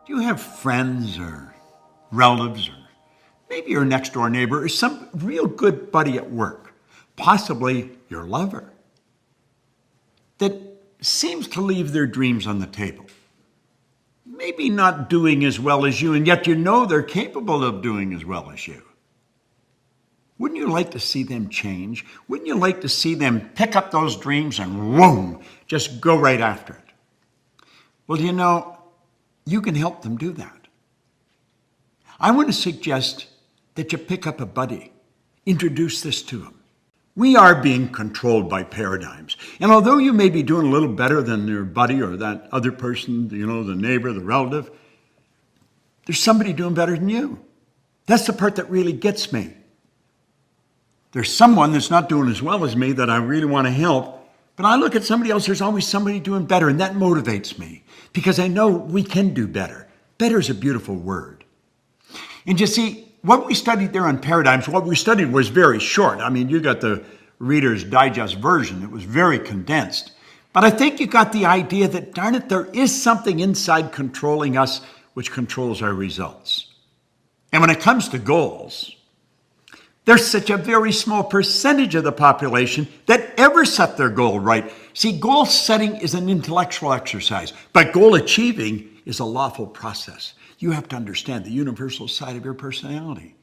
Do you have friends or relatives or maybe your next door neighbor or some real good buddy at work, possibly your lover, that seems to leave their dreams on the table? Maybe not doing as well as you, and yet you know they're capable of doing as well as you. Wouldn't you like to see them change? Wouldn't you like to see them pick up those dreams and whoom, just go right after it? Well, you know, you can help them do that. I want to suggest that you pick up a buddy, introduce this to them. We are being controlled by paradigms. And although you may be doing a little better than your buddy or that other person, the neighbor, the relative, there's somebody doing better than you. That's the part that really gets me. There's someone that's not doing as well as me that I really want to help, but I look at somebody else, there's always somebody doing better, and that motivates me because I know we can do better. Better is a beautiful word. And you see, what we studied there on paradigms, what we studied was very short. I mean, you got the Reader's Digest version. It was very condensed. But I think you got the idea that, darn it, there is something inside controlling us which controls our results. And when it comes to goals, there's such a very small percentage of the population that ever set their goal right. See, goal setting is an intellectual exercise, but goal achieving is a lawful process. You have to understand the universal side of your personality.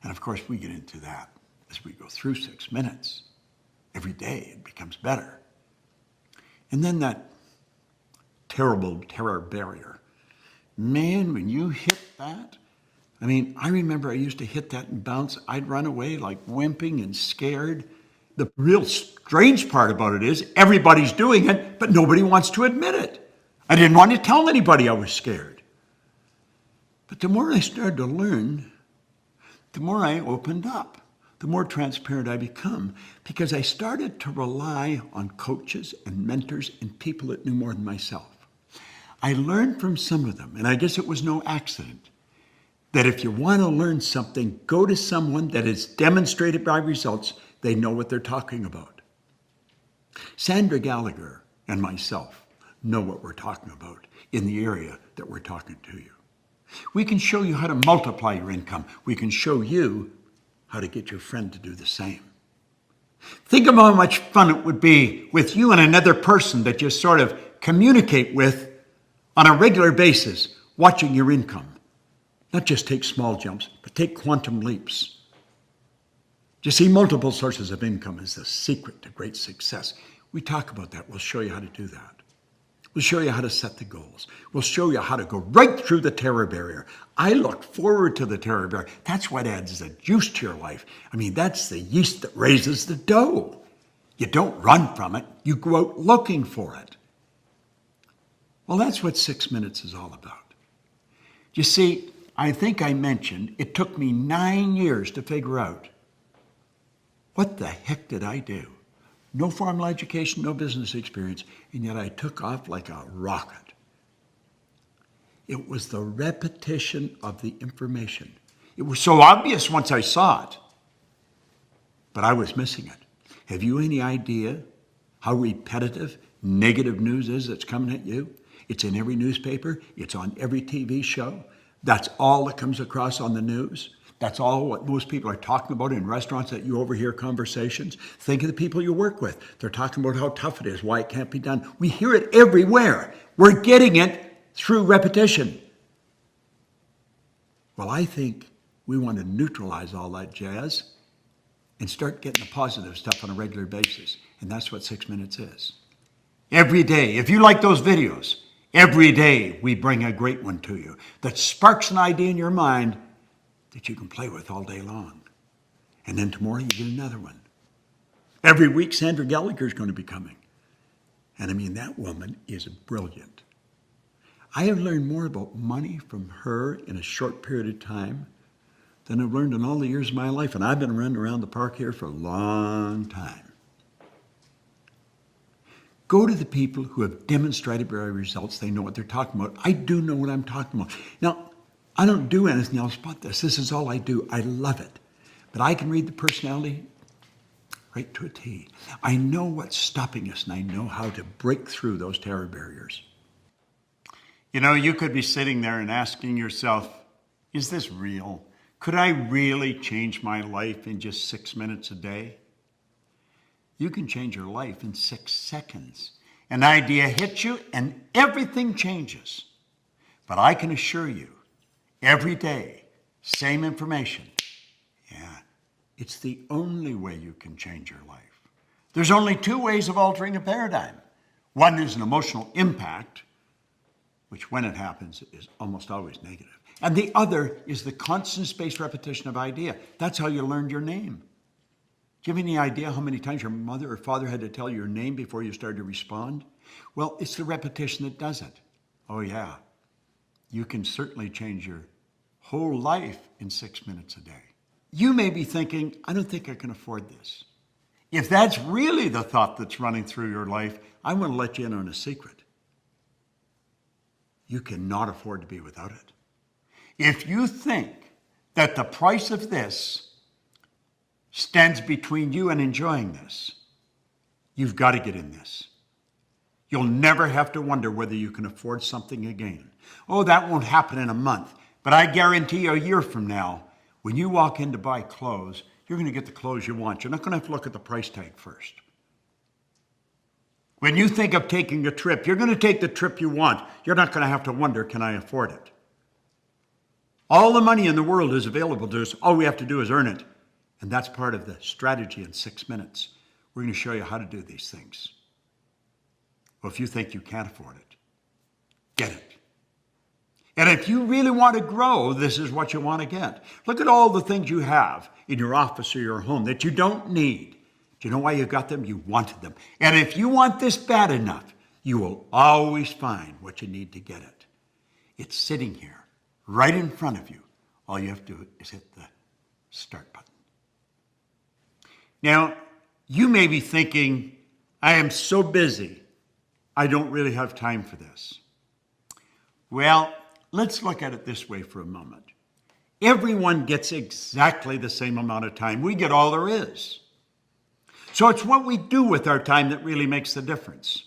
And of course, we get into that as we go through 6 minutes. Every day it becomes better. And then that terrible terror barrier. Man, when you hit that, I remember I used to hit that and bounce. I'd run away like wimping and scared. The real strange part about it is everybody's doing it, but nobody wants to admit it. I didn't want to tell anybody I was scared. But the more I started to learn, the more I opened up, the more transparent I become, because I started to rely on coaches and mentors and people that knew more than myself. I learned from some of them, and I guess it was no accident, that if you want to learn something, go to someone that is demonstrated by results. They know what they're talking about. Sandra Gallagher and myself know what we're talking about in the area that we're talking to you. We can show you how to multiply your income. We can show you how to get your friend to do the same. Think of how much fun it would be with you and another person that you sort of communicate with on a regular basis, watching your income. Not just take small jumps, but take quantum leaps. You see, multiple sources of income is the secret to great success. We talk about that. We'll show you how to do that. We'll show you how to set the goals. We'll show you how to go right through the terror barrier. I look forward to the terror barrier. That's what adds the juice to your life. That's the yeast that raises the dough. You don't run from it. You go out looking for it. Well, that's what 6 minutes is all about. You see, I think I mentioned it took me 9 years to figure out what the heck did I do? No formal education, no business experience, and yet I took off like a rocket. It was the repetition of the information. It was so obvious once I saw it, but I was missing it. Have you any idea how repetitive negative news is that's coming at you? It's in every newspaper. It's on every TV show. That's all that comes across on the news. That's all what most people are talking about in restaurants that you overhear conversations. Think of the people you work with. They're talking about how tough it is, why it can't be done. We hear it everywhere. We're getting it through repetition. Well, I think we want to neutralize all that jazz and start getting the positive stuff on a regular basis. And that's what 6 minutes is. Every day, if you like those videos, every day we bring a great one to you that sparks an idea in your mind that you can play with all day long. And then tomorrow you get another one. Every week Sandra Gallagher is going to be coming. And that woman is brilliant. I have learned more about money from her in a short period of time than I've learned in all the years of my life. And I've been running around the park here for a long time. Go to the people who have demonstrated by results. They know what they're talking about. I do know what I'm talking about. Now, I don't do anything else but this. This is all I do. I love it. But I can read the personality right to a T. I know what's stopping us, and I know how to break through those terror barriers. You know, you could be sitting there and asking yourself, is this real? Could I really change my life in just 6 minutes a day? You can change your life in 6 seconds. An idea hits you and everything changes. But I can assure you, every day, same information. Yeah, it's the only way you can change your life. There's only 2 ways of altering a paradigm. One is an emotional impact, which when it happens is almost always negative. And the other is the constant spaced repetition of idea. That's how you learned your name. Do you have any idea how many times your mother or father had to tell you your name before you started to respond? Well, it's the repetition that does it. Oh yeah, you can certainly change your whole life in 6 minutes a day. You may be thinking, I don't think I can afford this. If that's really the thought that's running through your life, I want to let you in on a secret. You cannot afford to be without it. If you think that the price of this stands between you and enjoying this, you've got to get in this. You'll never have to wonder whether you can afford something again. Oh, that won't happen in a month, but I guarantee you a year from now, when you walk in to buy clothes, you're going to get the clothes you want. You're not going to have to look at the price tag first. When you think of taking a trip, you're going to take the trip you want. You're not going to have to wonder, can I afford it? All the money in the world is available to us. All we have to do is earn it. And that's part of the strategy in 6 minutes. We're going to show you how to do these things. Well, if you think you can't afford it, get it. And if you really want to grow, this is what you want to get. Look at all the things you have in your office or your home that you don't need. Do you know why you got them? You wanted them. And if you want this bad enough, you will always find what you need to get it. It's sitting here, right in front of you. All you have to do is hit the start button. Now, you may be thinking, I am so busy, I don't really have time for this. Well, let's look at it this way for a moment. Everyone gets exactly the same amount of time. We get all there is. So it's what we do with our time that really makes the difference.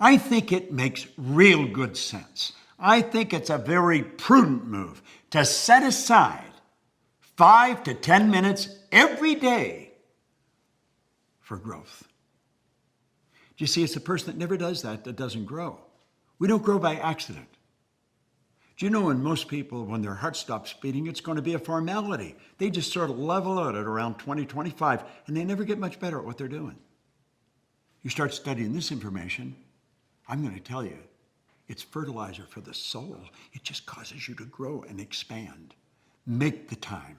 I think it makes real good sense. I think it's a very prudent move to set aside 5 to 10 minutes every day for growth. Do you see, it's a person that never does that doesn't grow. We don't grow by accident. Do you know, in most people, when their heart stops beating, it's going to be a formality. They just sort of level out at around 20, 25, and they never get much better at what they're doing. You start studying this information, I'm going to tell you, it's fertilizer for the soul. It just causes you to grow and expand. Make the time.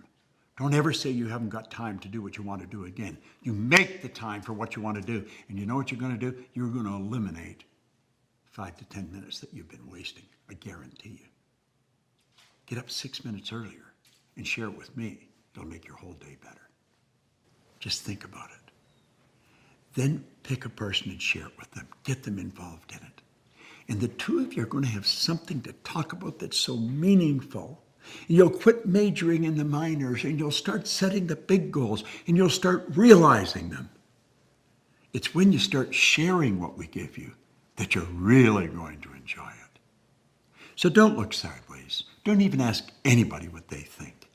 Don't ever say you haven't got time to do what you want to do again. You make the time for what you want to do. And you know what you're going to do? You're going to eliminate 5 to 10 minutes that you've been wasting. I guarantee you. Get up 6 minutes earlier and share it with me. It'll make your whole day better. Just think about it. Then pick a person and share it with them. Get them involved in it. And the two of you are going to have something to talk about that's so meaningful. You'll quit majoring in the minors and you'll start setting the big goals and you'll start realizing them. It's when you start sharing what we give you that you're really going to enjoy it. So don't look sideways. Don't even ask anybody what they think.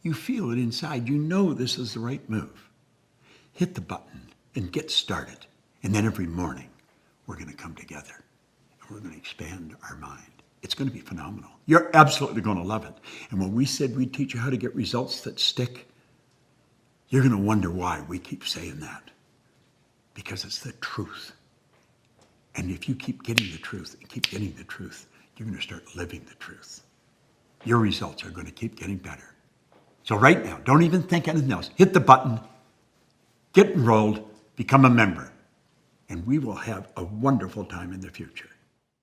You feel it inside. You know this is the right move. Hit the button and get started. And then every morning, we're going to come together and we're going to expand our mind. It's going to be phenomenal. You're absolutely going to love it. And when we said we'd teach you how to get results that stick, you're going to wonder why we keep saying that. Because it's the truth. And if you keep getting the truth and keep getting the truth, you're going to start living the truth. Your results are going to keep getting better. So right now, don't even think anything else. Hit the button, get enrolled, become a member, and we will have a wonderful time in the future.